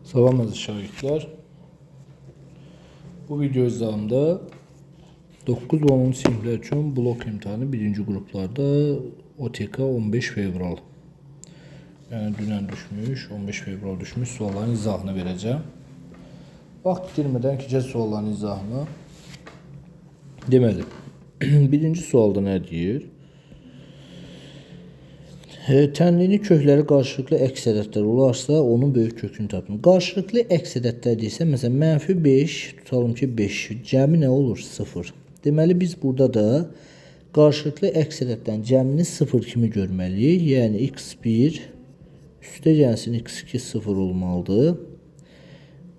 Salam əziz şagirdlər. Bu video izahımda 9 və 10 siniflər üçün blok imtahanı birinci qruplarda OTK 15 fevral. Yəni dünən düşmüş, 15 fevral düşmüş sualların izahını verəcəm. Vaxt itirmədən keçək sualların izahına. Deməli, birinci sualda nə deyir? Tənlini kökləri qarşılıqlı əks ədədlər olarsa, onun böyük kökünü tapın. Qarşılıqlı əks ədədlər deyilsə, məsələn, mənfi 5, tutalım ki 5, cəmi nə olur? 0. Deməli, biz burada da qarşılıqlı əks ədədlərin cəmini 0 kimi görməliyik. Yəni, x1 üstə gəlsin, x2 0 olmalıdır.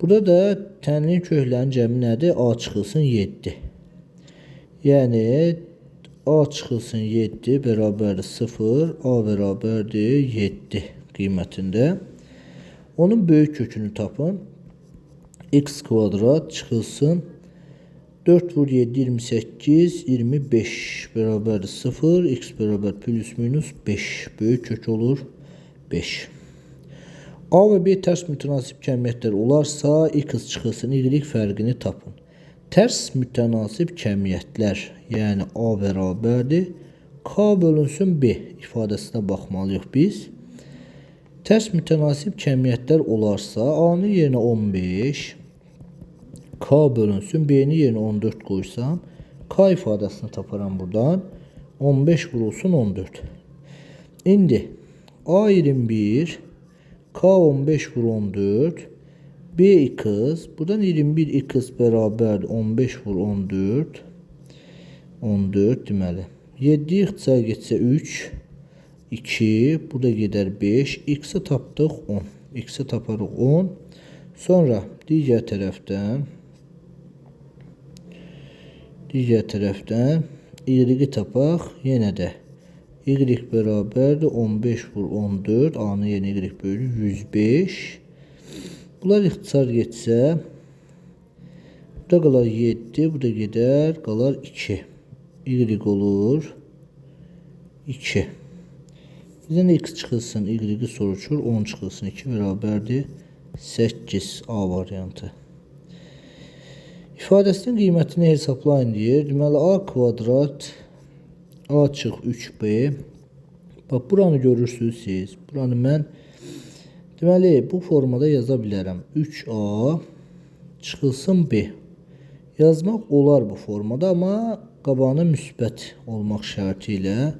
Burada da tənlini köklərin cəmi nədir? A çıxılsın 7. Yəni, A çıxılsın 7 bərabərdir 0, A bərabərdir 7 qiymətində. Onun böyük kökünü tapın. X kvadrat çıxılsın 4 vur 7, 28, 25 bərabərdir 0, X bərabər plus minus 5. Böyük kök olur 5. A və B tərs mütənasib kəmiyyətlər olarsa, X çıxılsın Y fərqini tapın. Tərs mütənasib kəmiyyətlər, yəni A bərabərdir K bölünsün B ifadəsinə baxmalıyıq biz. Tərs mütənasib kəmiyyətlər olarsa, A-nın yerinə 15, K bölünsün B-nin yerinə 14 qoysam, K ifadəsini taparam buradan. 15 vurulsun 14. İndi A 21, K 15 vur 14, B x, buradan 21 x bərabərdir 15 vur 14, 14 deməli. 7 ixtisar getsə 3, 2, burada gedər 5, x-i tapdıq 10, x-i taparıq 10. Sonra digər tərəfdən y-i tapaq, yenə də y bərabərdir 15 vur 14, a-nın yerinə y bölü 105. Bunlar ixtisar getsə, burada qalar 7, burada gedər, qalar 2. Y olur 2. Bizdən x çıxılsın, y soruşur, 10 çıxılsın 2 bərabərdir 8 A variantı. İfadəsinin qiymətini hesablayın deyir. Deməli, A kvadrat A çıx 3B. Bax, buranı görürsünüz siz. Buranı mən deməli, bu formada yaza bilərəm. 3A çıxılsın B. Yazmaq olar bu formada, amma qabağına müsbət olmaq şərti ilə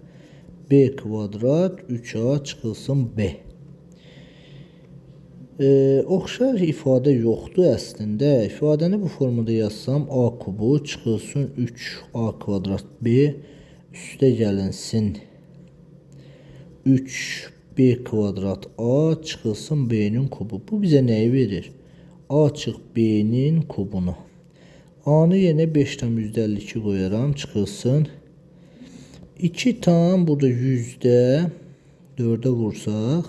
B kvadrat 3A çıxılsın B. Oxşar ifadə yoxdur əslində. İfadəni bu formada yazsam A kubu çıxılsın 3A kvadrat B üstə gəlinsin 3 B kvadrat A çıxılsın B'nin kubu. Bu bizə nəyi verir? A çıx B'nin kubunu. A-nı yenə 5,52 qoyaram. Çıxılsın 2 tam burada 100-də 4-ə vursaq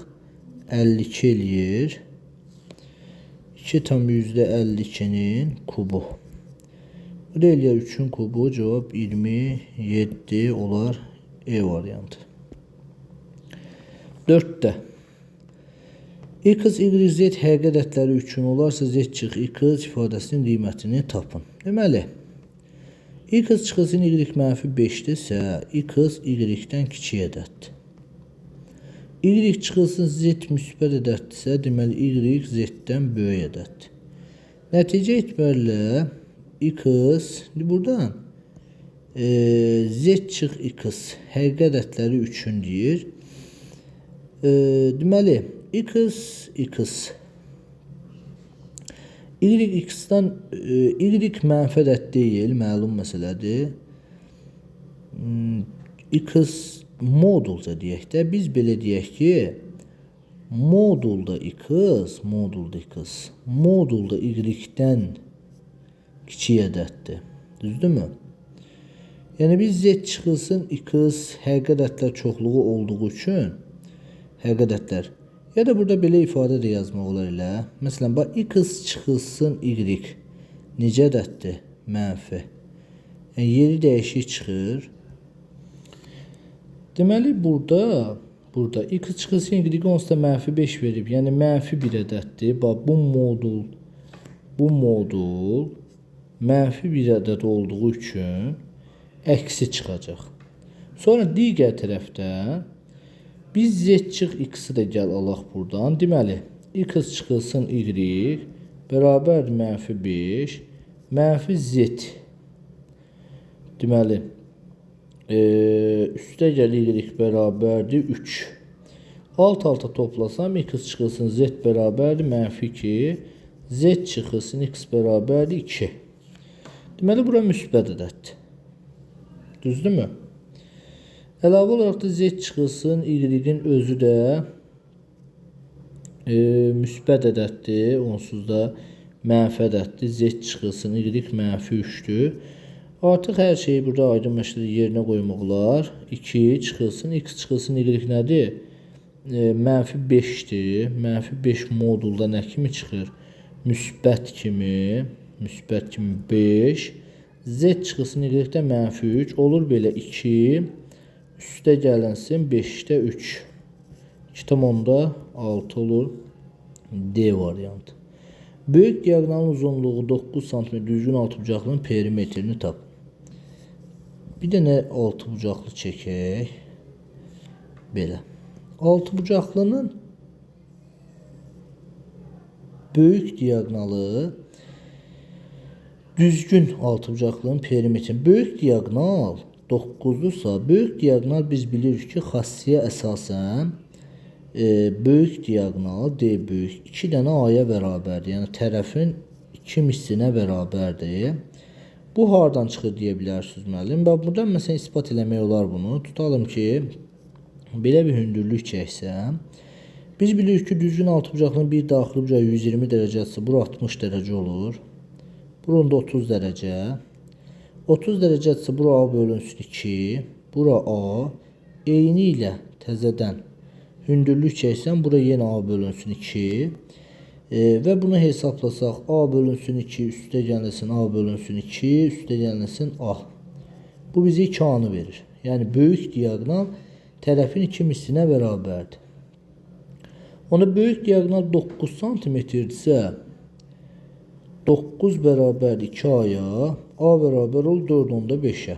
52 eləyir. 2 tam 52'nin kubu. Bu da eləyər 3'ün kubu. Cavab 27 olar E variantı. 4'də x, y, z həqiqi ədədləri üçün olarsa z çıx x ifadəsinin qiymətini tapın. Deməli, x çıxılsın y mənfi 5-dirsə, x y-dən kiçik ədəddir. Y çıxılsın z müsbət ədəddirsə, deməli y z-dən böyük ədəddir. Nəticə etibarilə x, buradan z çıx x həqiqi ədədləri üçün deyir. Deməli, x y-dən y mənfi ədəd deyil, məlum məsələdir. X modulca deyək də, biz belə deyək ki, modulda x modulda y-dən kiçik ədəddir. Düzdürmü? Yəni, biz z çıxılsın x həqiqi ədədlər çoxluğu olduğu üçün həqiqi ədədlər. Ya da burada belə ifadə də yazmaq olar elə. Məsələn, bax, x çıxılsın y necə ədəddir? Mənfi. Yəni, yeri dəyişik çıxır. Deməli, burada burada x çıxılsın y onsuz da mənfi 5 verib. Yəni mənfi bir ədəddir. Bax bu modul mənfi bir ədəd olduğu üçün əksi çıxacaq. Sonra digər tərəfdə biz z çıx x-i də gəl alaq buradan. Deməli, x çıxılsın y bərabərdir mənfi 5 mənfi z. Deməli, üstə gəl y bərabərdir 3. Alt-alta toplasam x çıxılsın z bərabərdir mənfi 2. Z çıxılsın x bərabərdir 2. Deməli, bura müsbət ədəddir. Düzdürmü? Əlavə olaraq da z çıxılsın y-in özü də müsbət ədəddir. Onsuz da mənfi ədəddir. Z çıxılsın y mənfi 3-dür. Artıq hər şeyi burada aydınlaşdırıb yerinə qoymaq olar. 2 çıxılsın, x çıxılsın y nədir? Mənfi 5-dir. Mənfi 5 modulda nə kimi çıxır? Müsbət kimi 5. Z çıxılsın y də mənfi 3. Olur belə 2. Üstə gəlinsin 5-də 3. 2,6 olur. D variantı. Böyük diaqonalın uzunluğu 9 cm düzgün altıbucaqlının perimetrini tap. Bir dənə altıbucaqlı çəkək. Belə. Altıbucaqlının böyük diaqonalı düzgün altıbucaqlının perimetri. Böyük diaqonal 9'dursa, böyük diaqonal biz bilirik ki, xassiyə əsasən böyük diaqonal D böyük 2 dənə aya bərabərdir. Yəni tərəfin 2 mislinə bərabərdir. Bu hardan çıxır deyə bilərsiniz müəllim. Bax buradan məsələn isbat eləmək olar bunu. Tutalım ki, belə bir hündürlük çəksəm, biz bilirik ki, düzgün altıbucaqlının bir daxili bucağı 120 dərəcədirsə, bura 60 dərəcə olur. Burunda 30 dərəcə. 30 dərəcədirsə, bura A bölünsün 2. Bura A. Eyni ilə təzədən hündürlük çəksəm, bura yenə A bölünsün 2. Və bunu hesablasaq, A bölünsün 2, üstə gəlsin A bölünsün 2, üstə gəlsin A. Bu bizi 2A-nı verir. Yəni, böyük diaqonal tərəfin 2 mislinə bərabərdir. Ona böyük diaqonal 9 cm-dirsə, 9 bərabərdir 2A-ya, A bərabər ol 4,5-ə.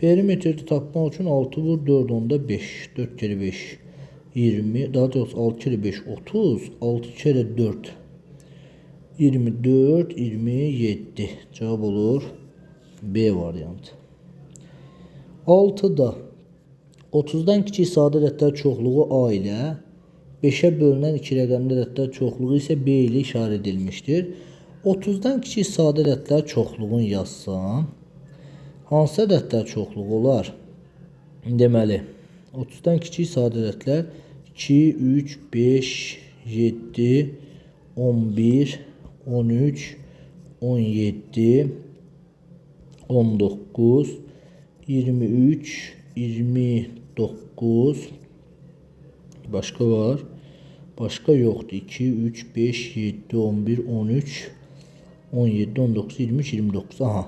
Perimetrdə tapmaq üçün 6 vur 4,5. 4 kere 5 20, daha doğrusu 6 kere 5 30, 6 kere 4 24, 27. Cevap olur B variantı. 6'da 30'dan kiçik sadə ədədlər çoxluğu A ilə 5'ə bölünən 2 rəqəmli ədədlər çoxluğu isə B ilə işarə edilmişdir. 30'dan kiçik sadə ədədlər çoxluğunu yazsam, hansı ədədlər çoxluğu olar? Deməli, 30'dan kiçik sadə ədədlər 2, 3, 5, 7, 11, 13, 17, 19, 23, 29, başqa var? Başqa yoxdur. 2, 3, 5, 7, 11, 13, 17, 19, 23, 29. Aha.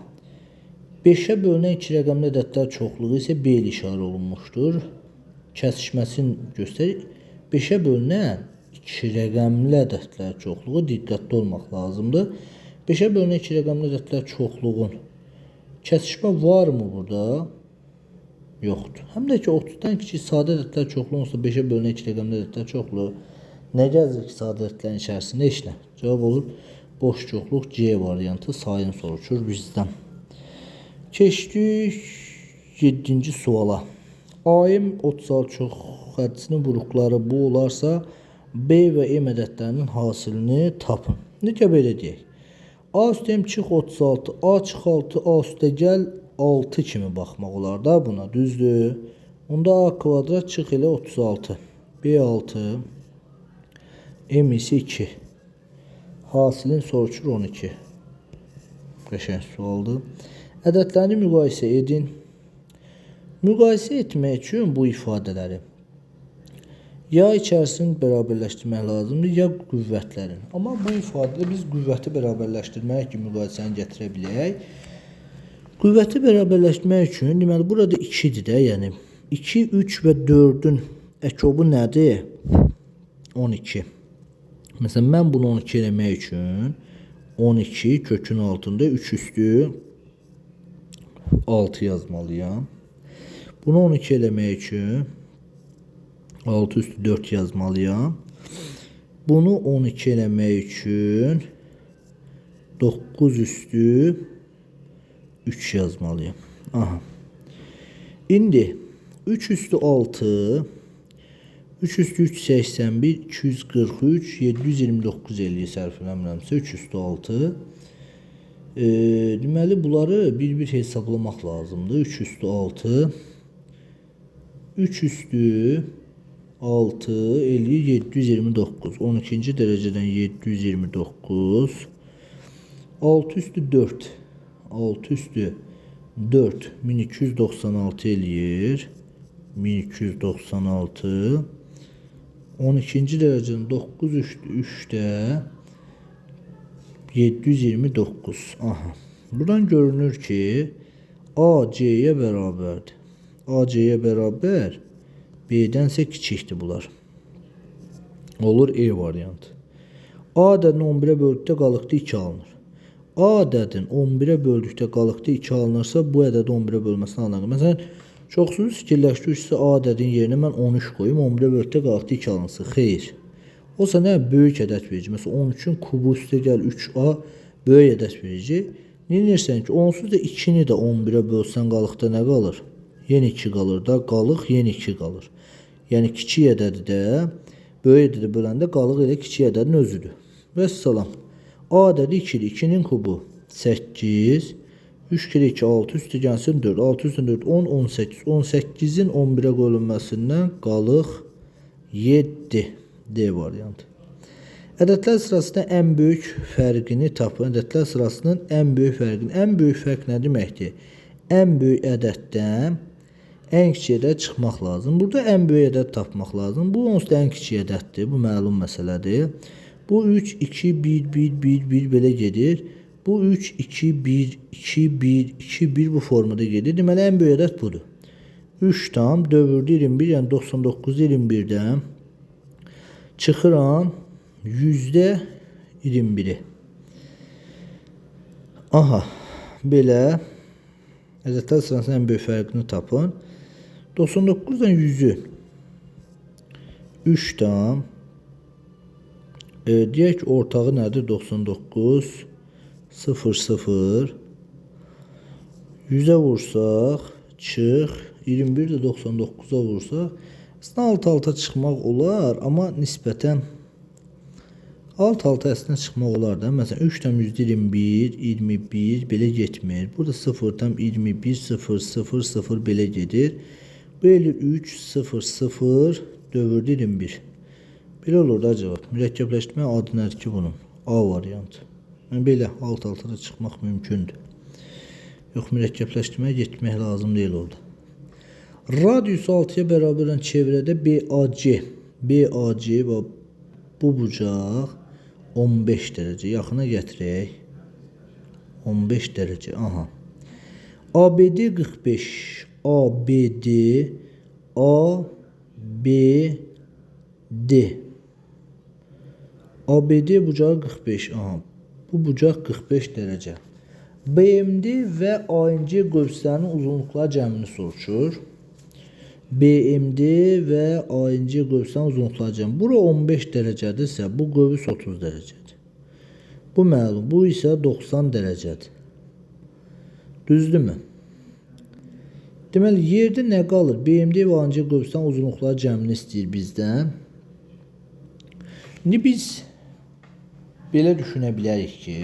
5'ə bölünən 2 rəqəmli ədədlər çoxluğu isə B ilə işarə olunmuşdur. Kəsişməsini göstərir. 5'ə bölünən 2 rəqəmli ədədlər çoxluğu diqqətli olmaq lazımdır. 5'ə bölünən 2 rəqəmli ədədlər çoxluğun kəsişmə varmı burada? Yoxdur. Həm də ki 30'dan kiçik sadə ədədlər çoxluğu olsa 5'ə bölünən 2 rəqəmli ədədlər çoxluğu nə gəzir ki sadə ədədlərin içərisində? Heç nə. Cavab olur boş çoxluq C variantı. Sayın soruşur bizdən. Keçdik 7-ci suala. A-in 36 çox xəttisinin vuruqları bu olarsa, B və M ədədlərinin hasilini tapın. Necə belə deyək? A üstə M çıx 36, A çıx 6, A üstə gəl 6 kimi baxmaq olar da buna, düzdür? Onda A kvadrat çıx elə 36, B 6, M isə 2. Hasilin soruşur 12. Qəşəng sualdır. Ədədlərini müqayisə edin. Müqayisə etmək üçün bu ifadələri ya içərisini bərabərləşdirmək lazımdır, ya qüvvətlərin. Amma bu ifadədə biz qüvvəti bərabərləşdirmək ki, müqayisəni gətirə bilək. Qüvvəti bərabərləşdirmək üçün, deməli, burada 2-dir də, yəni 2, 3 və 4-ün Ekobu nədir? 12. Mesela mən bunu 12 eləmək üçün 12 kökün altında 3 üstü 6 yazmalıyam. Bunu 12 eləmək üçün 6 üstü 4 yazmalıyam. Bunu 12 eləmək üçün 9 üstü 3 yazmalıyam. Aha. İndi 3 üstü 6 3 üstü 3 81 243 729 eləyir sərf eləmirəmsə 3 üstü 6. Deməli bunları bir-bir hesablamaq lazımdır. 3 üstü 6 3 üstü 6 eləyir 729. 12-ci dərəcədən 729. 6 üstü 4 6 üstü 4 1296 eləyir 1296. 12-ci dərəcənin 9 üstü 3-də 729. Aha. Buradan görünür ki A C'ye bərabərdir. A C'ye bərabər B'dənsə kiçikdir bunlar. Olur E variantı. A ədədini 11-ə böldükdə qalıqda 2 alınır. A ədədin 11-ə böldükdə qalıqda 2 alınırsa bu ədədi 11-ə bölməsini alınır. Məsələn, çoxsunu fikirləşdirirsə A ədədin yerinə mən 13 qoyum, 11-ə böldükdə qalıqda 2 alınsın. Xeyr. Olsa nə böyük ədəd verəcək. Məsələn 13-ün kubu üstə gəl 3A böyük ədəd verəcək. Neyirsən ki, onsuz da 2-ni də 11-ə bölsən qalıqda nə qalır? Yenə 2 qalır da, qalıq yenə 2 qalır. Yəni kiçik ədədi də böyük ədədi böləndə qalıq elə kiçik ədədin özüdür. Vəssalam. A ədədi 2-dir. 2-nin kubu 8. 3 kere 2 6 üstü gəlsin 4. 6 üstü 4 10 18. 18-in 11-ə bölünməsindən qalıq 7. D variantı. Ədədlər sırasında ən böyük fərqini tapın. Ədədlər sırasının ən böyük fərqini. Ən böyük fərq nə deməkdir? Ən böyük ədəddən ən kiçik ədəd çıxmaq lazım. Burada ən böyük ədəd tapmaq lazım. Bu onsuz da ən kiçik ədəddir. Bu məlum məsələdir. Bu 3 2 1 1 1 1 belə gedir. Bu 3 2 1 2 1 2 1 bu formada gedir. Deməli ən böyük ədəd budur. 3 tam dövrdü 21, yəni 99 21-dən çıxıram %21'i. Aha, belə ədədlər sırasının ən böyük fərqini tapın. 99-dan 100-ü 3 tam deyək ki, ortağı nədir? 99 0 0 100'ə vursaq çıx 21 də 99'a vursaq aslında alt-alta çıxmaq olar, amma nisbətən alt-alta əslində çıxmaq olar da. Məsələn 3 tam %21 21 belə getmir. Burada 0 tam 21 0 0 0 belə gedir. Bu eləyir 3 0 0 dövrdü 21. Belə olur da cavab. Mürəkkəbləşdirmə adı nədir ki bunun? A variantı. Yəni belə alt-alta da çıxmaq mümkündür. Yox, mürəkkəbləşdirməyə getmək lazım deyil orada. Radius 6'ya bərabərən çevrədə BAC və bu bucaq 15 dərəcə. Yaxına gətirək. 15 dərəcə. Aha. ABD 45. ABD ABD bucağı 45. Aha. Bu bucaq 45 dərəcə. BMD və ANC qövslərinin uzunluqları cəmini soruşur. BMD və ANC qövslərinin uzunluqları cəmi. Bura 15 dərəcədirsə, bu qövs 30 dərəcədir. Bu məlum. Bu isə 90 dərəcədir. Düzdürmü? Deməli, yerdə nə qalır? BMD və ANC qövslərinin uzunluqları cəmini istəyir bizdən. İndi biz belə düşünə bilərik ki,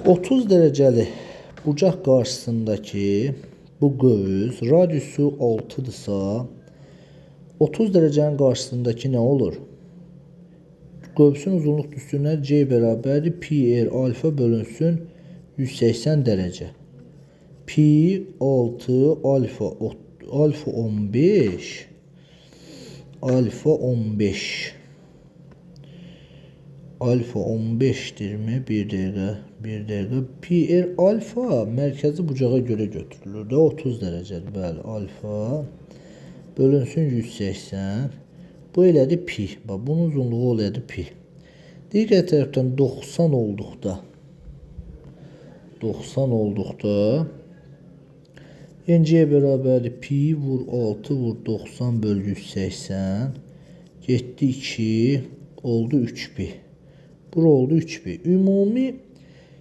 30 dərəcəli bucaq qarşısındakı bu qövs radiusu 6'dırsa 30 dərəcənin qarşısındakı nə olur? Qövsün uzunluq düsturuna C bərabərdir. Pi r alfa bölünsün 180 dərəcə. Pi 6 alfa 15 alfa 15 alfa 15'dirmi? Bir dəqiqə. Pi r alfa mərkəzi bucağa görə götürülür də 30 dərəcədir. Bəli, alfa bölünsün 180. Bu elədi pi. Bax, bunun uzunluğu olaydı pi. Digər tərəfdən 90 olduqda Y'ye bərabərdir pi vur 6 vur 90 böl 180. Getdi 2 oldu 3 pi. Bura oldu 3 pi. Ümumi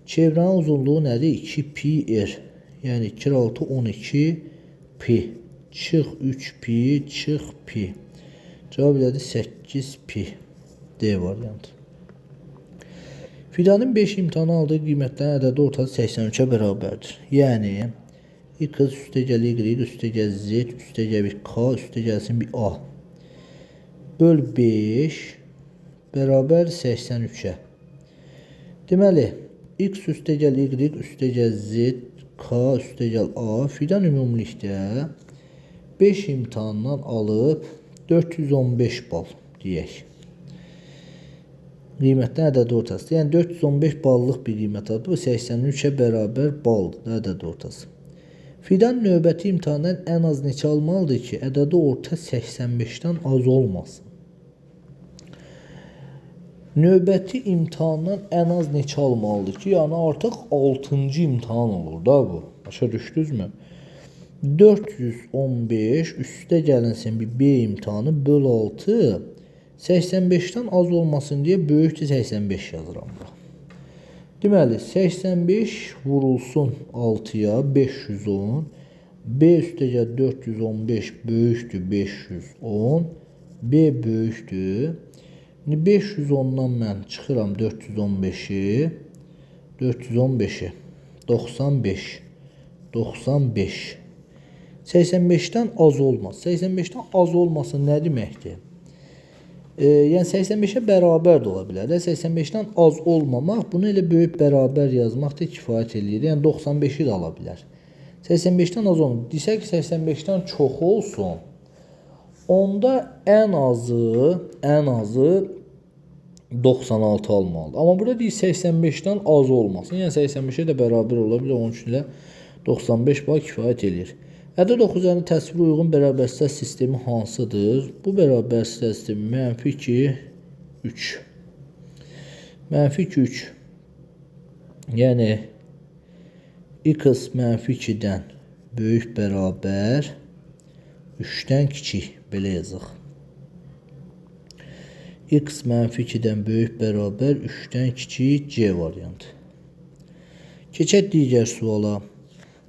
çevrənin uzunluğu nədir? 2 pi r. Yəni 2 6 12 pi. Çıx 3 pi, çıx pi. Cavab elədi 8 pi. D variantı. Fidanın 5 imtahanı aldığı qiymətlərin ədədi ortası 83-ə bərabərdir. Yəni x üstəgəl y üstəgəl z üstəgəl bir k üstəgəlsin bir a böl 5 bərabər 83-ə. Deməli x üstəgəl y üstəgəl z k üstəgəl a fidan ümumilikdə 5 imtahandan alıb 415 bal deyək. Qiymətdən ədədi ortası. Yəni 415 ballıq bir qiymət aldı. Bu 83-ə bərabər baldır ədədi ortası. Fidan növbəti imtahandan ən az neçə almalıdır ki, ədədi orta 85-dən az olmasın? Növbəti imtahandan ən az neçə almalıdır ki, yəni artıq 6-cı imtahan olur da bu. Başa düşdünüzmü? 415 üstə gəlinsin bir B imtahanı böl 6 85-dən az olmasın deyə böyükdür 85 yazıram. Deməli 85 vurulsun 6-ya 510 B üstəgəl 415 böyükdür 510 B böyükdür. 510-dan mən çıxıram 415-i 95 85-dən az olmaz. 85-dən az olması nə deməkdir? Yəni 85-ə bərabər də ola bilər. 85-dən az olmamaq, bunu elə böyük bərabər yazmaq da kifayət eləyir. Yəni 95-i də ala bilər. 85-dən az olmaz. Desək ki, 85-dən çox olsun. Onda ən azı 96 almalıdır. Amma burada deyir 85-dən az olmasın. Yəni 85-ə də bərabər ola bilər. Onun üçün də 95 bal kifayət eləyir. Ədəd oxucularının təsviri uyğun bərabərsizlər sistemi hansıdır? Bu bərabərsizlər sistemi mənfi 2, 3. Mənfi 2, 3. Yəni x mənfi 2-dən böyük bərabər 3-dən kiçik. Belə yazıq. X mənfi 2-dən böyük bərabər 3-dən kiçik C variantı. Keçək digər suala.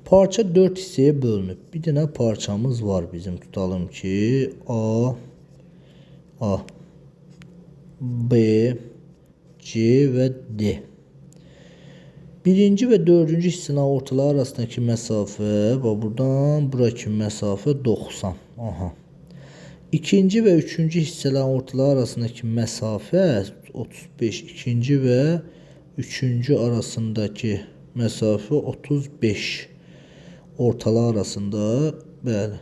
Parça 4 hissəyə bölünüb. Bir dənə parçamız var bizim. Tutalım ki A, B, C və D. Birinci və dördüncü hissənin ortaları arasındakı məsafə, buradan buraki məsafə 90. Aha. İkinci və üçüncü hissələrin ortaları arasındakı məsafə 35. İkinci və üçüncü arasındakı məsafə 35. Ortalar arasında bəli.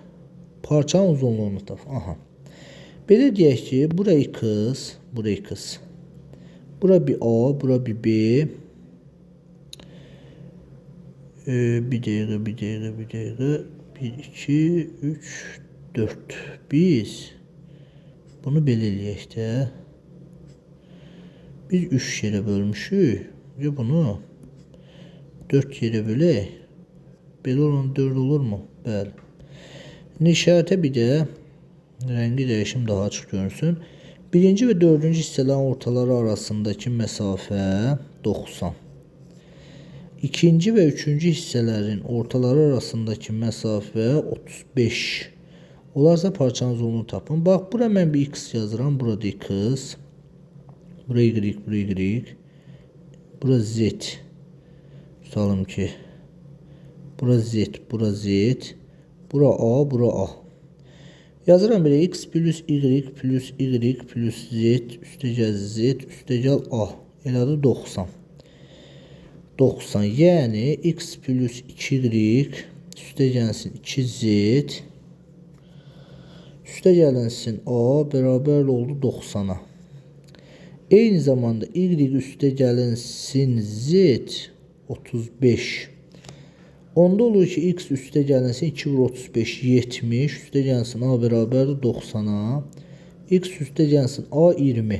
Parçanın uzunluğunu tap. Aha. Belə deyək ki, bura x, bura x. Bura bir A, bura bir B. Bir dəqiqə. 1, 2, 3, 4. Biz bunu belə eləyək də. Biz 3 yerə bölmüşük. Bunu 4 yerə bölək. Belə olan 4 olur mu? Bəli. İndi işarətə bir də rəngi dəyişim daha açıq görünsün. Birinci və dördüncü hissələrin ortaları arasındakı məsafə 90. İkinci və üçüncü hissələrin ortaları arasındakı məsafə 35. Olarsa parçanın uzunluğunu tapın. Bax, bura mən bir x yazıram. Burada x. Bura y, bura y. Bura z. Tutalım ki bura z, bura z, bura A, bura A. Yazıram belə x plus y plus z üstəgəl z üstəgəl A. Elədir 90. 90. Yəni x plus 2y üstəgəlsin 2z üstəgəlinsin A bərabər oldu 90-a. Eyni zamanda y üstəgəlinsin z 35. Onda olur ki x üstə gəlinsin 2 vur 35 70 üstə gəlsin a bərabərdir 90-a. X üstə gəlsin a 20.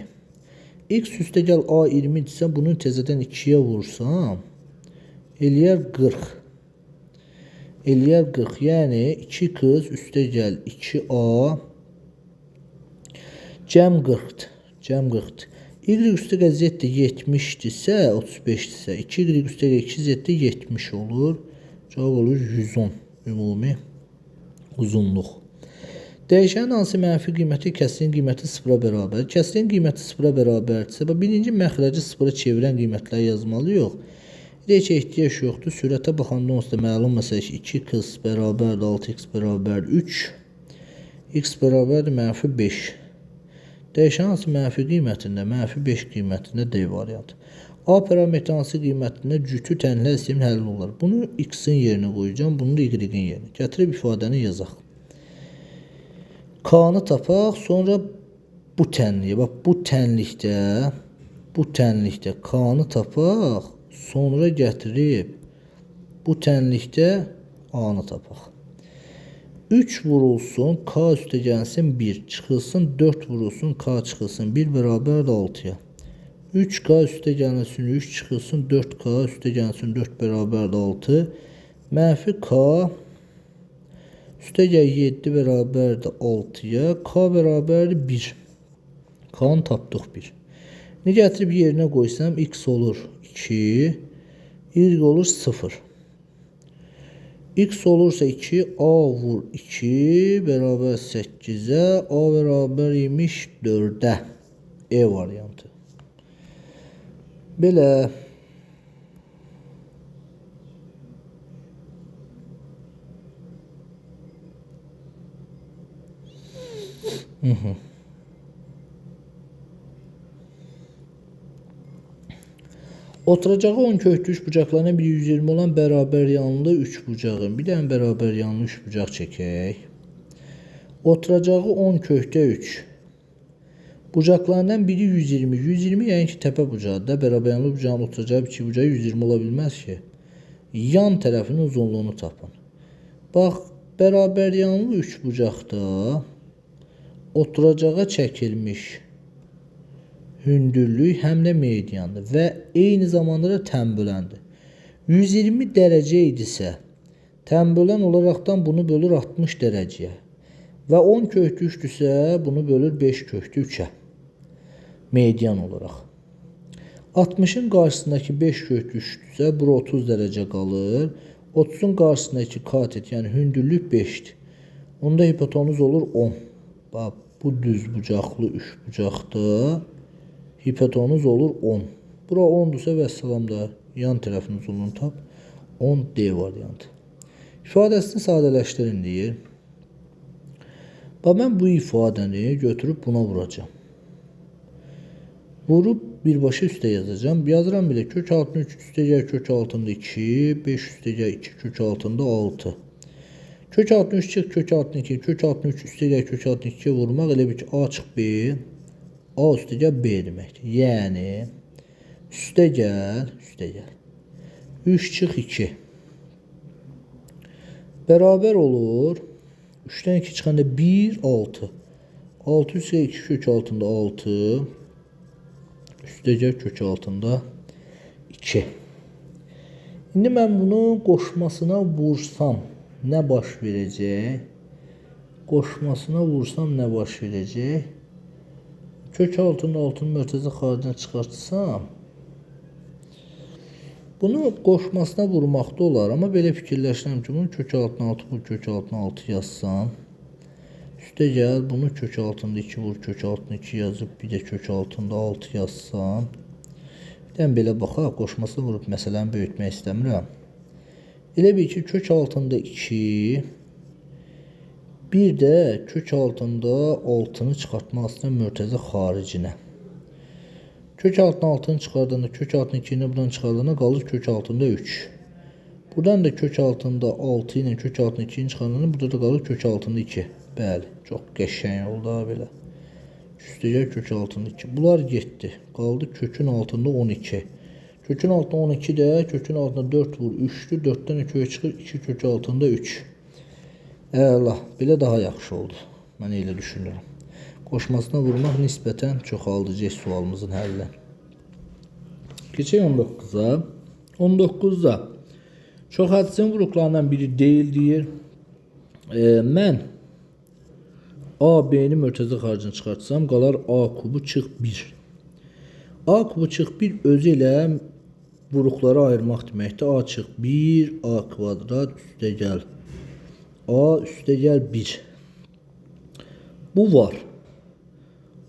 X üstə gəl a 20 desə bunu təzədən 2-yə vursam eləyər 40. Eləyər 40. Yəni 2 qız üstə gəl 2a cəm 40-dır. Cəm 40-dır. Y üstə gəl z də 70-dirsə 35-dirsə 2y üstə gəl 2z də 70 olur. Cavab olur 110 ümumi uzunluq. Dəyişənin hansı mənfi qiyməti kəsrin qiyməti 0-a bərabər? Kəsrin qiyməti 0-a bərabərdirsə, birinci məxrəci 0-a çevirən qiymətləri yazmalı yox. Deyək ki, ehtiyac yoxdur. Sürətə baxanda onsuz da məlum məsələ ki, 2x bərabərdir 6x bərabərdir 3. X bərabərdir mənfi 5. Dəyişən hansı mənfi qiymətində? Mənfi 5 qiymətində D variantı. A parametri hansı qiymətində cütü tənlə sistemin həlli olar. Bunu x-in yerinə qoyacağım, bunu da y-in yerinə. Gətirib ifadəni yazaq. K-nı tapaq, sonra bu tənliyə. Bax, bu tənlikdə K-nı tapaq, sonra gətirib bu tənlikdə A-nı tapaq. 3 vurulsun, K üstə gəlsin 1, çıxılsın 4 vurulsun, K çıxılsın 1 bərabərdir 6-ya. 3K üstə gəlsin 3 çıxılsın 4K üstə gəlsin 4 bərabərdir 6. Mənfi K üstə gəl 7 bərabərdir 6-ya. K bərabərdir 1. K-nı tapdıq 1. Nə gətirib yerinə qoysam x olur 2, y olur 0. X olursa 2, A vur 2 bərabər 8-ə, A bərabər imiş 4-ə. E variantı. Belə. Oturacağı 10 köklü 3 bucaqlarına biri 120 olan bərabər yanlı 3 bucağın. Bir dənə bərabər yanlı 3 bucaq çəkək. Oturacağı 10 kökdə 3. Bucaqlarından biri 120. 120 yəni ki, təpə bucaqdır. Bərabər yanlı bucağın oturacağı 2 bucağı 120 ola bilməz ki. Yan tərəfinin uzunluğunu tapın. Bax, bərabər yanlı 3 bucaqda oturacağa çəkilmiş hündürlük həm də mediandır və eyni zamanda da tənböləndir. 120 dərəcə idisə, tənbölən olaraqdan bunu bölür 60 dərəcəyə və 10 köklü 3-dürsə, bunu bölür 5 köklü 3-ə. Median olaraq. 60-ın qarşısındakı 5 köklü 3-dürsə, bura 30 dərəcə qalır. 30-un qarşısındakı katet, yəni hündürlük 5-dir. Onda hipotenuz olur 10. Bax, bu düz bucaqlı 3 bucaqda hipotenuz olur 10. Bura 10-dursa vəssalam da yan tərəfin uzunluğunu tap. 10D variantı. İfadəsini sadələşdirin deyir. Bax, mən bu ifadəni götürüb buna vuracağım. Vurub birbaşa üstə yazacağım. Yazıram belə kök altında 3 üstə gəl kök altında 2, 5 üstə gəl 2 kök altında 6. Kök altında 3 çıx kök altında 2, kök altında 3 üstə gəl kök altında 2-yə vurmaq elə bir ki A çıx B, A üstə gəl B deməkdir. Yəni üstə gəl 3 çıx 2 bərabər olur 3-dən 2 çıxanda 1, 6. 6 üstə 2 kök altında 6. Üstə gəl kök altında 2. İndi mən bunu qoşmasına vursam nə baş verəcək? Qoşmasına vursam nə baş verəcək? Kök altında 6-nın mörtəzə xaricdən çıxartsam, bunu qoşmasına vurmaqda olar. Amma belə fikirləşirəm ki, bunu kök altına 6 vur, kök altına 6 yazsam. Üstə gəl, bunu kök altında 2 vur, kök altında 2 yazıb, bir də kök altında 6 yazsam. Bir də belə baxaq, qoşmasına vurub məsələni böyütmək istəmirəm. Elə bir ki, kök altında 2, bir də kök altında 6-nı çıxartmaq istəyirəm mörtəzə xaricinə. Kök altına 6-nı çıxardığında, kök altına 2-ni buradan çıxardığında qalır kök altında 3. Buradan da kök altında 6 ilə kök altında 2-ni çıxardığında burada da qalır kök altında 2. Bəli, çox qəşəng oldu ha belə. Üstə gəl kök altında 2. Bunlar getdi. Qaldı kökün altında 12. Kökün altına 12 de, kökün altına 4 vur 3'dür. 4-dən 2-yə çıxır, 2 kök altında 3. Əla, belə daha yaxşı oldu. Mən elə düşünürəm. Qoşmasına vurmaq nisbətən çoxaldıcaq sualımızın həlli. Keçək 19-a. 19-da çox hədsin vuruqlarından biri deyil deyir. Mən A, B-ni mörtəzə xaricini çıxartsam, qalar A kubu çıx 1. A kubu çıx 1 özü ilə vuruqları ayırmaq deməkdir. A çıx 1, A kvadrat üstə gəl. A üstə gəl 1. Bu var.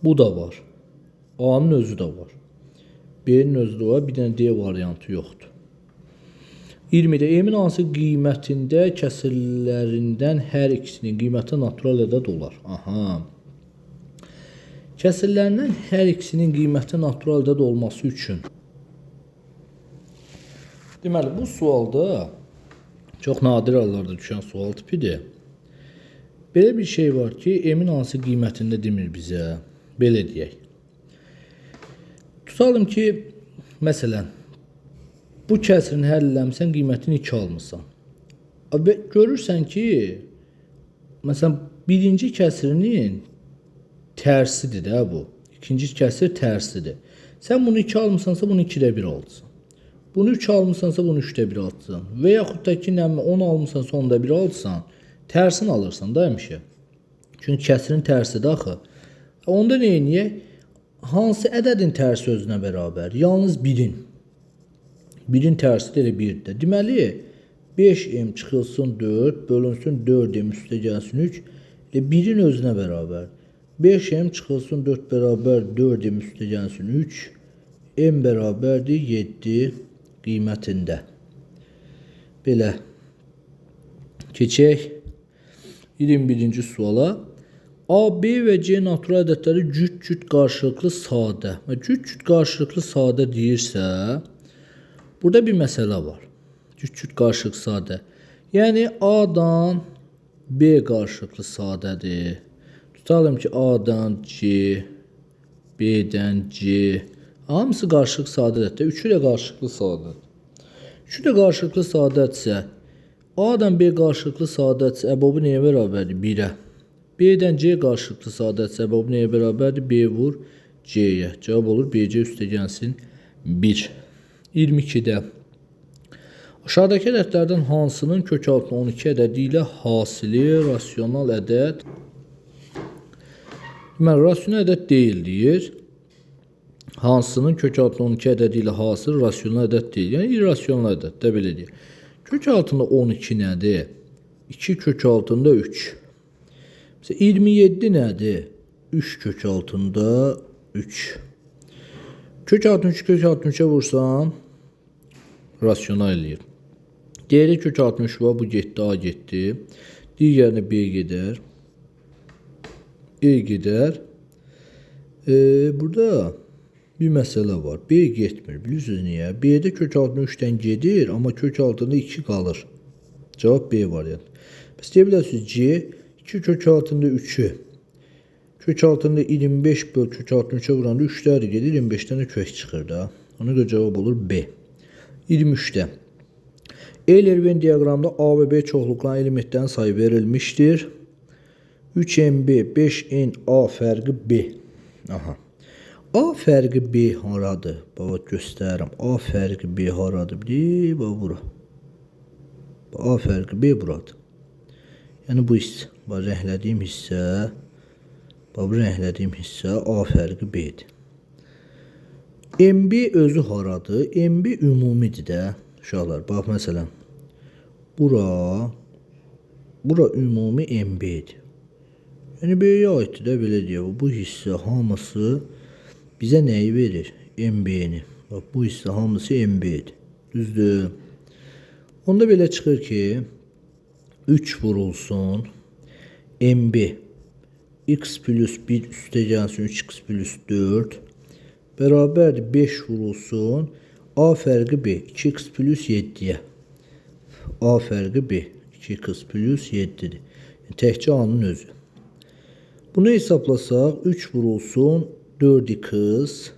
Bu da var. A'nın özü də var. B'nin özü də var. Bir dənə D variantı yoxdur. 20-də emin hansı qiymətində kəsirlərindən hər ikisinin qiyməti natural ədəd olar. Aha. Kəsirlərindən hər ikisinin qiyməti natural ədəd olması üçün. Deməli, bu sualda çox nadir hallarda düşən sual tipidir. Belə bir şey var ki, emin hansı qiymətində demir bizə. Belə deyək. Tutalım ki, məsələn, bu kəsirini həll eləmişsən, qiymətini 2 almışsan. Və görürsən ki, məsələn, birinci kəsirinin tərsidir də bu. İkinci kəsir tərsidir. Sən bunu 2 almışsansa, bunu 2-də 1 alırsan. Bunu 3 almışsansa, bunu 3-də 1 alırsan. Və yaxud da ki, 10 almışsansa, 10-da 1 alırsan, tərsini alırsan da həmişə. Çünki kəsirin tərsidir axı. Onda nə edək? Hansı ədədin tərsi özünə bərabər? Yalnız 1-in. 1-in tərsi də 1-dir. Deməli, 5m çıxılsın 4, bölünsün 4m üstə gəlsin 3, 1-in özünə bərabər. 5m çıxılsın 4 bərabər 4m üstə gəlsin 3, m bərabərdir 7 qiymətində. Belə. Keçək 21-ci suala. A, B və C natural ədədləri cüt-cüt qarşılıqlı sadə. Cüt-cüt qarşılıqlı sadə deyirsə, burada bir məsələ var. Cüt-cüt qarşılıqlı sadə. Yəni, A-dan B qarşılıqlı sadədir. Tutalım ki, A-dan C, B-dən C. Hamısı qarşılıqlı sadədir. Üçü də qarşılıqlı sadədir. Üçü də qarşılıqlı sadədirsə, A-dan B qarşılıqlı sadədirsə, əbabı nəyə bərabərdir? 1-ə. B-dən C qarşılıqlı sadədirsə, əbabı nəyə bərabərdir? B vur C-yə. Cavab olur B-C üstə gəlsin 1. 22-də aşağıdakı ədədlərdən hansının kök altına 12 ədədi ilə hasili rasional ədəd? Deməli, rasional ədəd deyil deyir. Hansının kök altına 12 ədədi ilə hasili rasional ədəd deyil. Yəni, irrasional ədəd də belə deyir. Kök altında 12 nədir? 2 kök altında 3. Mesela 27 nədir? 3 kök altında 3. Kök altında 3 kök altında 3'e vursan rasional eləyir. Diğeri kök 63 var. Bu getdi, A getdi. Digərinə B gedər. E gedər. Burada bir məsələ var. B getmir. Bilirsiniz niyə? B'də kök 63'dən gedir, amma kök altında 2 qalır. Cavab B variant. Bəs deyə bilərsiniz C 2 kök altında 3'ü. Kök altında 25 böl kök 63'e vuranda 3'lər gedir. 25'dən də kök çıxır da. Ona görə cavab olur B. 23'də. Euler-Venn diaqramda A və B çoxluqların elementlərin sayı verilmişdir. 3NB, 5NA fərqi B. Aha. A fərqi B haradır? Baba göstərirəm. A fərqi B haradır? Bax bura. A fərqi B buradır. Yəni bu hissə. Bax rənglədiyim hissə. Bax bu rənglədiyim hissə A fərqi B-dir. MB özü haradır? MB ümumidir də. Uşaqlar, bax məsələn. Bura ümumi MB-dir. Yəni B-yə aiddir də belə deyək. Bu hissə hamısı bizə nəyi verir? MB-ni. Bax bu hissə hamısı MB-dir. Düzdür. Onda belə çıxır ki 3 vurulsun MB x plus 1 üstə gəlsin 3x plus 4 bərabərdir 5 vurulsun A fərqi B 2x plus 7'ye. A fərqi B 2x plus 7'dir. Təkcə A'nın özü. Bunu hesablasaq 3 vurulsun 4x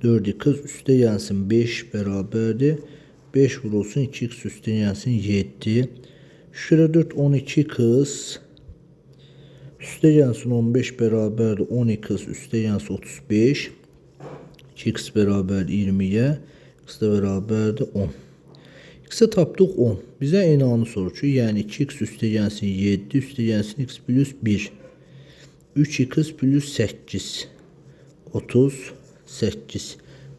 4x üstə gəlsin 5 bərabərdir. 5 vurulsun 2x üstə gəlsin 7. 3 kere 4 12x üstə gəlsin 15 bərabərdir. 10x üstə gəlsin 35. 2x bərabərdir 20'ye. X də bərabərdir 10. X'e tapdıq 10. Bizə enanı sorur ki, yəni 2x üstə gəlsin 7, üstə gəlsin x plus 1. 3x plus 8. 38.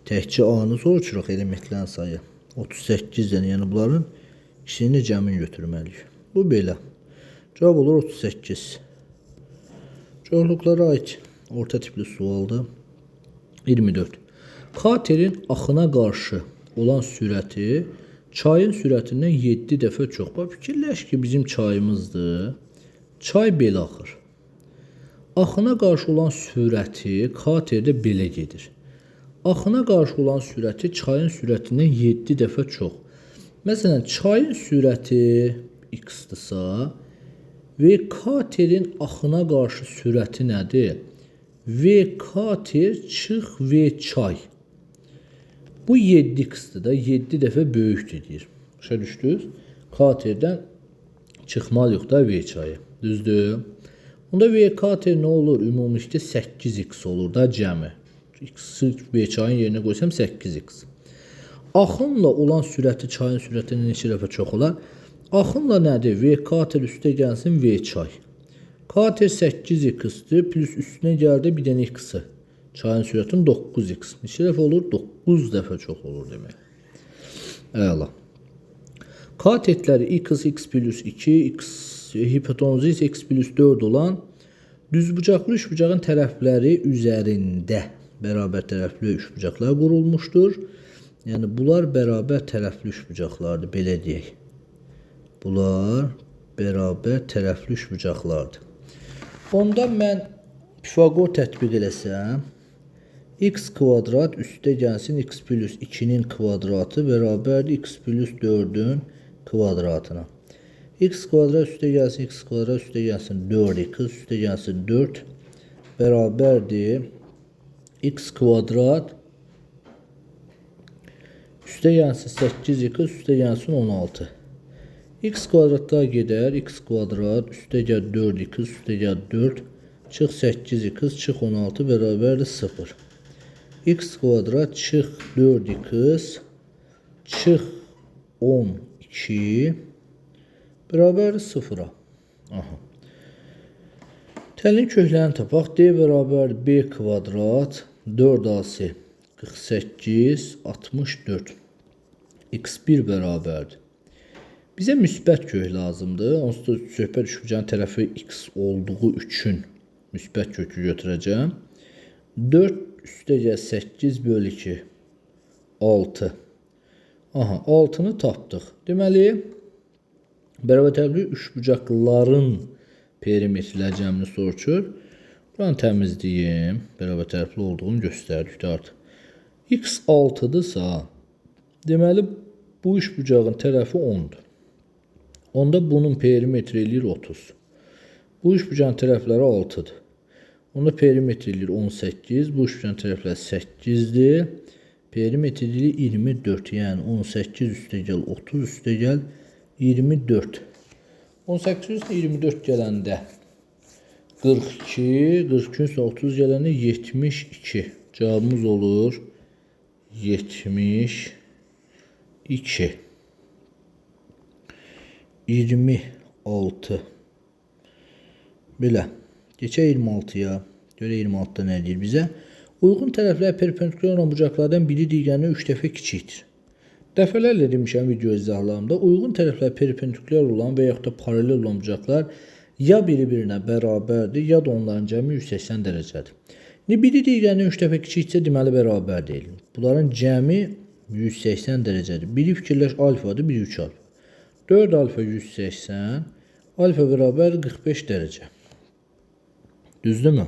Təkcə a-nı soruşuruq elementlərin sayı. 38-dən, yəni bunların ikisini cəmin götürməliyik. Bu belə. Cavab olur 38. Coğraflara aid orta tipli sualdır. 24. Katerin axına qarşı olan sürəti çayın sürətindən 7 dəfə çox. Fikirləş ki, bizim çayımızdır. Çay belə axır. Axına qarşı olan sürəti katerdə belə gedir. Axına qarşı olan sürəti çayın sürətindən 7 dəfə çox. Məsələn, çayın sürəti x-dırsa və katerin axına qarşı sürəti nədir? V kater çıx V çay. Bu 7x-dır da, 7 dəfə böyükdür deyir. Başa düşdünüz? Katerdən çıxmalıyıq da V çayı. Düzdür? Onda V kater nə olur? Ümumilikdə 8x olur da cəmi. X V çayın yerinə qoysam 8x. Axınla olan sürəti çayın sürətindən neçə dəfə çox olar? Axınla nədir? V kater üstə gəlsin V çay. Kater 8x-dir, plus üstünə gəldi bir dənə x-i. Çayın sürətinin 9x. Neçə dəfə olur? 9 dəfə çox olur demək. Əla. Katetləri x plus 2, hipotenuzu isə x plus 4 olan düzbucaqlı üçbucağın tərəfləri üzərində bərabər tərəfli üçbucaqlar qurulmuşdur. Yəni bunlar bərabər tərəfli üçbucaqlardır, belə deyək. Bunlar bərabər tərəfli üçbucaqlardır. Onda mən Pifagor tətbiq eləsəm, x kvadrat üstə gəlsin x plus 2'nin kvadratı bərabərdir x plus 4'ün kvadratına. X kvadrat üstə gəlsin x kvadrat üstə gəlsin 4x üstə gəlsin 4 bərabərdir x kvadrat üstə gəlsin 8x üstə gəlsin 16. X kvadratda gedər x kvadrat üstə gəl 4x üstə gəl 4 çıx 8x çıx 16 bərabərdir 0. X kvadrat çıx 4x çıx 12 bərabərdir 0'a. Aha. Təlin köklərini tapaq. D bərabərdir B kvadrat 4AC 48 64. X1 bərabərdir. Bizə müsbət kök lazımdır. Onsuz da söhbət üçbucağın tərəfi x olduğu üçün müsbət kökü götürəcəm. 4 üstə gəl 8 bölü 2 6. Aha, 6'nı tapdıq. Deməli, bərabər tərəfli üçbucaqların perimetrlər cəmini soruşur. Buranı təmizləyim. Bərabər tərəfli olduğunu göstərdik artıq. X 6'dırsa, deməli bu üçbucağın tərəfi 10'dur. Onda bunun perimetri eləyir 30. Bu üçbucağın tərəfləri 6'dır. Onda perimetri eləyir 18. Bu üçbucağın tərəfləri 8'dir. Perimetri eləyir 24. Yəni 18 üstə gəl 30 üstə gəl 24. 18 üstə 24 gələndə 42. 42 üstə 30 gələndə 72. Cavabımız olur 72. 26. Belə. Geçək 26'ya. Görə 26'da nə deyir bizə? Uyğun tərəflər perpendikular olan bucaqlardan biri digərinə 3 dəfə kiçikdir. Dəfələrlə demişəm video izahlarımda. Uyğun tərəflər perpendikular olan və yaxud da paralel olan bucaqlar ya biri-birinə bərabərdir, ya da onların cəmi 180 dərəcədir. Biri digərinə 3 dəfə kiçiksə, deməli bərabər deyil. Bunların cəmi 180 dərəcədir. Biri fikirləş alfadır, biri 3 alfa. 4 alfa 180, alfa bərabər 45 dərəcə. Düzdürmü?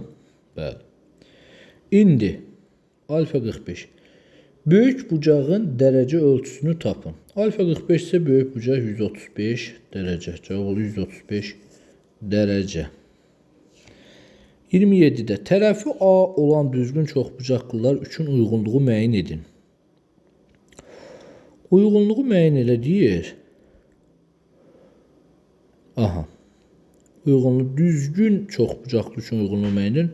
Bəli. İndi alfa 45. Böyük bucağın dərəcə ölçüsünü tapın. Alfa 45 ise böyük bucaq 135 dərəcə. Cavab olur 135 dərəcə. 27-də tərəfi A olan düzgün çoxbucaqlılar üçün uyğunluğu müəyyən edin. Uyğunluğu müəyyən elə deyir. Aha. Uyğunluq düzgün çoxbucaqlı üçün uyğunluğu müəyyən edin.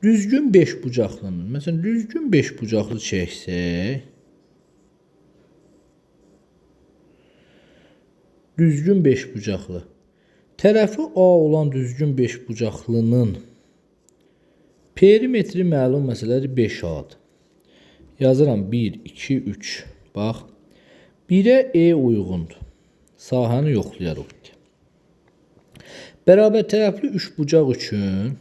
Düzgün 5 bucaqlının. Məsələn, düzgün 5 bucaqlı çəksək. Düzgün 5 bucaqlı. Tərəfi A olan düzgün 5 bucaqlının perimetri məlum məsələdir 5A-dır. Yazıram 1, 2, 3. Bax. 1-ə E uyğundur. Sahəni yoxlayarıq. Bərabər tərəfli 3 bucaq üçün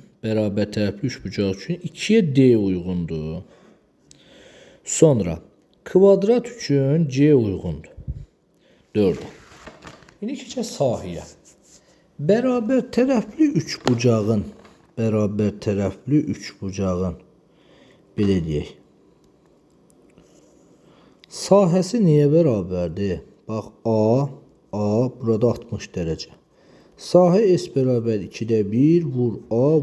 2-yə D uyğundur. Sonra kvadrat üçün C uyğundur. 4. İndi keçək sahəyə. Bərabər tərəfli 3 bucağın belə deyək. Sahəsi niyə bərabərdir? Bax A burada 60 dərəcə. Sahə S bərabər 2-də 1 vur A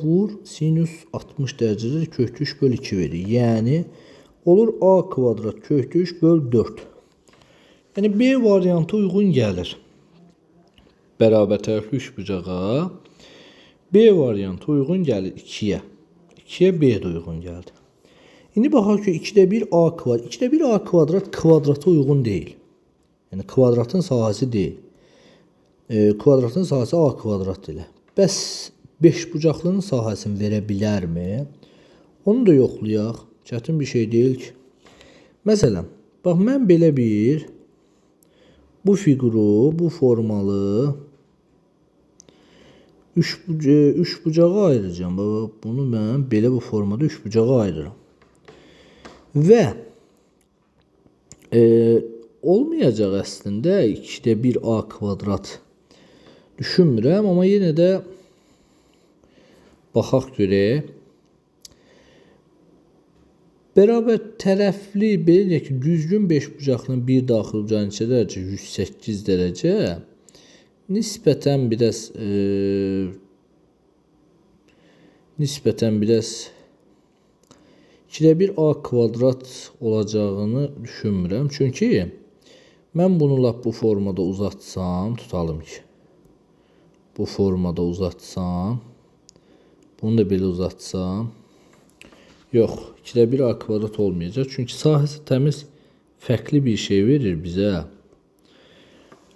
vur sinus 60 dərəcədə kök 3 böl 2 verir. Yəni olur A kvadrat kök 3 böl 4. Yəni B variantı uyğun gəlir. Bərabər tərəfli 3 bucağa B variantı uyğun gəlir 2-yə. 2-yə B də uyğun gəldi. İndi baxaq ki 2-də 1 A kvadrat. 2-də 1 A kvadrat kvadrata uyğun deyil. Yəni kvadratın sahəsi deyil. Kvadratın sahəsi A kvadrat ilə. Bəs 5 bucaqlının sahəsini verə bilərmi? Onu da yoxlayaq. Çətin bir şey deyil ki. Məsələn, bax mən belə bir bu fiquru, bu formalı 3 bucağa ayıracağım. Bax, bunu mən belə bu formada 3 bucağa ayırıram. Və olmayacaq əslində 2-də 1 A kvadrat düşünmürəm, amma yenə də baxaq görək. Bərabər tərəfli belə deyək ki, düzgün 5 bucaqlının bir daxil bucağı neçə dərəcə? 108 dərəcə. Nisbətən biraz 2-də 1 A kvadrat olacağını düşünmürəm. Çünki mən bunu lap bu formada uzatsam, tutalım ki. Bu formada uzatsam, bunu da belə uzatsam, yox, 2-də 1 A kvadrat olmayacaq. Çünki sahəsi təmiz fərqli bir şey verir bizə.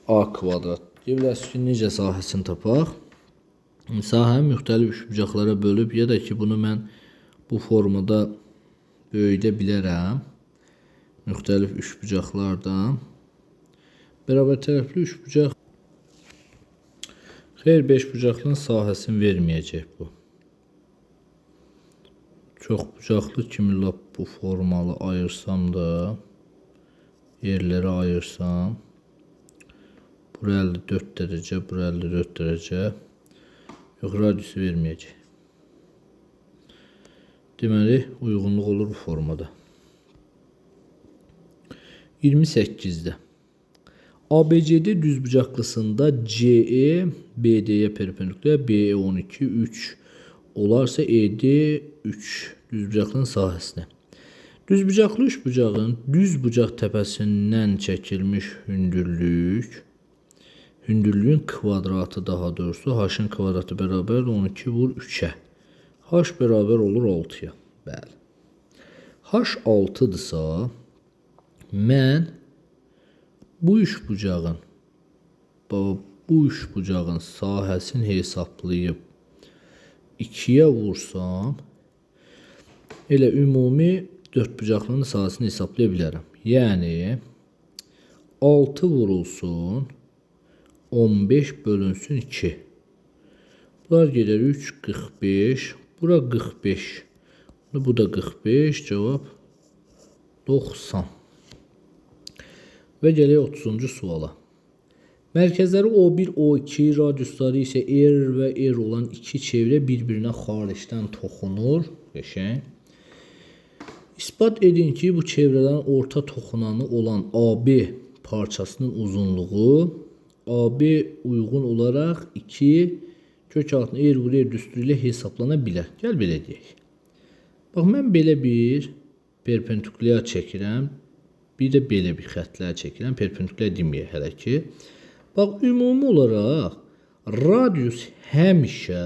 A kvadrat. Görürsünüz ki, necə sahəsini tapaq. Sahəni müxtəlif üçbucaqlara bölüb, ya da ki, bunu mən bu formada böyüdə bilərəm. Müxtəlif üçbucaqlardan. Bərabər tərəfli üçbucaq. Xeyr, 5 bucaqlının sahəsini verməyəcək bu. Çox bucaqlı kimi lap bu formalı ayırsam da, yerləri ayırsam, bura 54 dərəcə, bura 54 dərəcə, yox, radiusu verməyəcək. Deməli, uyğunluq olur bu formada. 28-də. ABCD düzbucaqlısında CE BD'ye perpendikülər, BE 12, 3 olarsa ED 3 düzbucaqlının sahəsinə. Düzbucaqlı üçbucağın düz bucaq təpəsindən çəkilmiş hündürlüyün kvadratı, daha doğrusu H-ın kvadratı bərabər 12 vur 3-ə. H bərabər olur 6-ya. Bəli. H 6-dırsa, mən bu üçbucağın sahəsini hesablayıb 2-yə vursam, elə ümumi 4 bucaqlının sahəsini hesablaya bilərəm. Yəni 6 vurulsun 15 bölünsün 2. Bunlar gelir 3, 45. Bura 45. Bu da 45. Cevap 90. Və gələk 30-cu suala. Mərkəzləri O1, O2, radiusları isə R və R olan iki çevrə bir-birinə xaricdən toxunur. Qəşəng. İspat edin ki, bu çevrələrin orta toxunanı olan AB parçasının uzunluğu AB uyğun olaraq 2 kök altında er vur er düsturu ilə hesablana bilər. Gəl belə deyək. Bax, mən belə bir perpendikulyar çəkirəm. Bir də belə bir xətlər çəkirəm. Perpendikulyar deməyək hələ ki. Bax, ümumi olaraq radius həmişə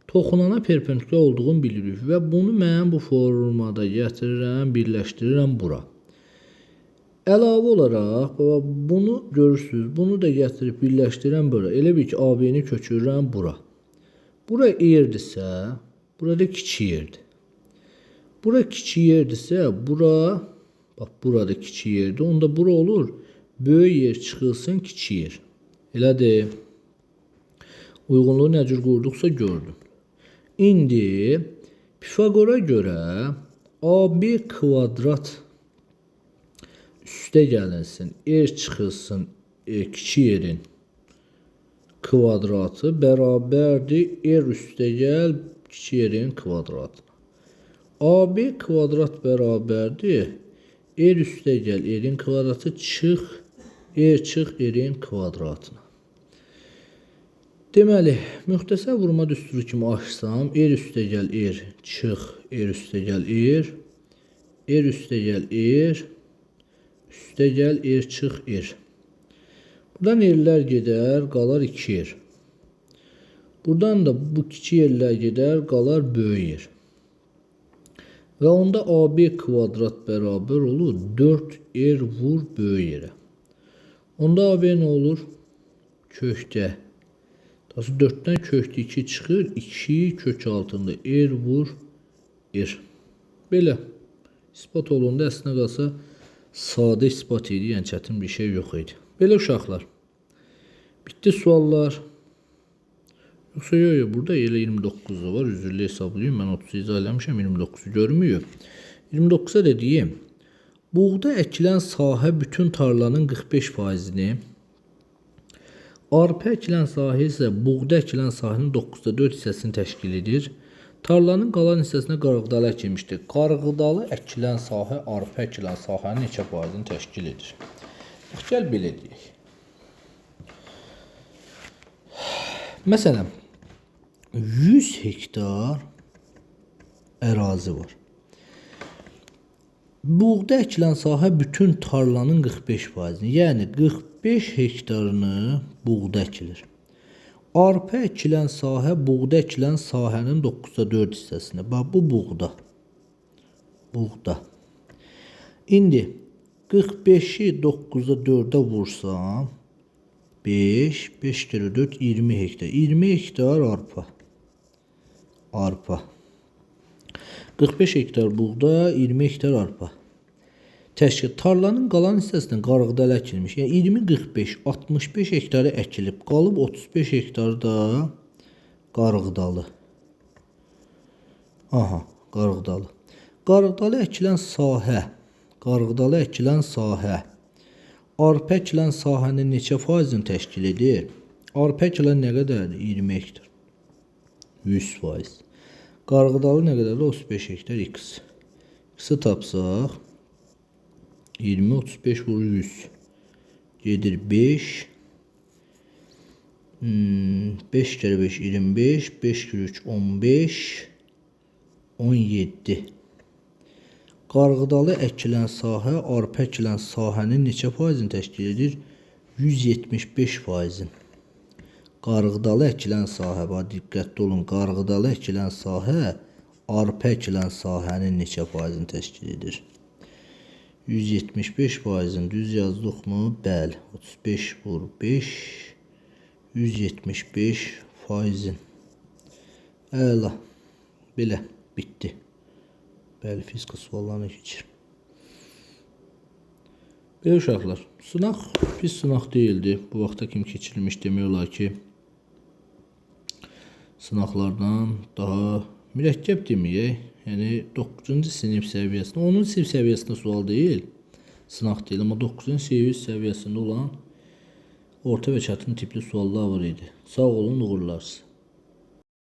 toxunana perpendikulyar olduğunu bilirik və bunu mən bu formada gətirirəm, birləşdirirəm bura. Əlavə olaraq bunu görürsünüz. Bunu da gətirib birləşdirəm bura. Elə bir ki, AB-ni köçürürəm bura. Bura yerdirsə, burada kiçik yerdir. Bura kiçik yerdirsə, bura, bax, burada kiçik yerdir. Onda bura olur, böyük yer çıxılsın, kiçik yer. Elədir. Uyğunluğu nə cür qurduqsa gördün. İndi Pifagora görə AB kvadrat üstə gəlinsin, er çıxılsın kiçik yerin kvadratı bərabərdir er üstə gəl kiçik yerin kvadratı. AB kvadrat bərabərdir er üstə gəl erin kvadratı çıx erin kvadratına. Deməli, müxtəsər vurma düsturu kimi açsam, er üstə gəl er, çıx, er üstə gəl er üstə gəl üstə gəl çıx er. Buradan erlər gedər, qalar 2 er. Buradan da bu kiçik yerlər gedər, qalar böyük yer. Və onda AB kvadrat bərabər olur 4 er vur böyük yerə. Onda AB nə olur? Kökdə. Daha 4-dən kökdə 2 çıxır, 2 kök altında er vur er. Belə ispat olundu, əslində qalsa sadə ispat idi, yəni çətin bir şey yox idi. Belə uşaqlar. Bitdi suallar. Yoxsa yox, burada elə 29 var. Üzrlə hesablayayım. Mən 30 izah eləmişəm, 29-u görmüyor. 29-a da deyim. Buğda əkilən sahə bütün tarlanın 45%-ni, arpa əkilən sahə isə buğda əkilən sahənin 9'da 4 hissəsini təşkil edir. Tarlanın qalan hissəsinə qarğıdalı əkilmişdir. Qarğıdalı əkilən sahə arpa əkilən sahənin neçə faizini təşkil edir? Gəl belə deyək. Məsələn, 100 hektar ərazi var. Buğda əkilən sahə bütün tarlanın 45%-ni, yəni 45 hektarını buğda əkilir. Arpa əkilən sahə buğda əkilən sahənin 9'da 4 hissəsini. Bax, bu buğda. Buğda. İndi 45'i 9'da 4'ə vursam 5 kere 4 20 hektar. 20 hektar arpa. Arpa. 45 hektar buğda, 20 hektar arpa. Təşkil tarlanın qalan hissəsindən qarğıdalı əkilmiş. Yəni 20-45, 65 hektarı əkilib, qalıb 35 hektar da qarğıdalı. Aha, qarğıdalı. Qarğıdalı əkilən sahə. Qarğıdalı əkilən sahə. Arpa əkilən sahənin neçə faizini təşkil edir? Arpa əkilən nə qədərdir? 20 hektar. 100%. Qarğıdalı nə qədərdir? 35 hektar x. X-i tapsaq 20, 35 vur 100. Gedir 5. 5 kere 5 25. 5 kere 3 15. 17. Qarğıdalı əkilən sahə arpa əkilən sahənin neçə faizini təşkil edir? 175%. Qarğıdalı əkilən sahə, bax diqqətli olun, qarğıdalı əkilən sahə arpa əkilən sahənin neçə faizini təşkil edir? 175%-ni düz yazdıq mı? Bəli. 35 vur 5. 175%. Əla. Belə bitdi. Bəli, fizika suallarına keçir. Belə uşaqlar, sınaq pis sınaq deyildi. Bu vaxta kimi keçirilmiş demək olar ki, sınaqlardan daha mürəkkəb deməyək. Yəni 9-cu sinif səviyyəsində, 10-cu sinif səviyyəsində sual deyil, sınaq deyil, amma 9-cu sinif səviyyəsində olan orta və çətin tipli suallar var idi. Sağ olun, uğurlar.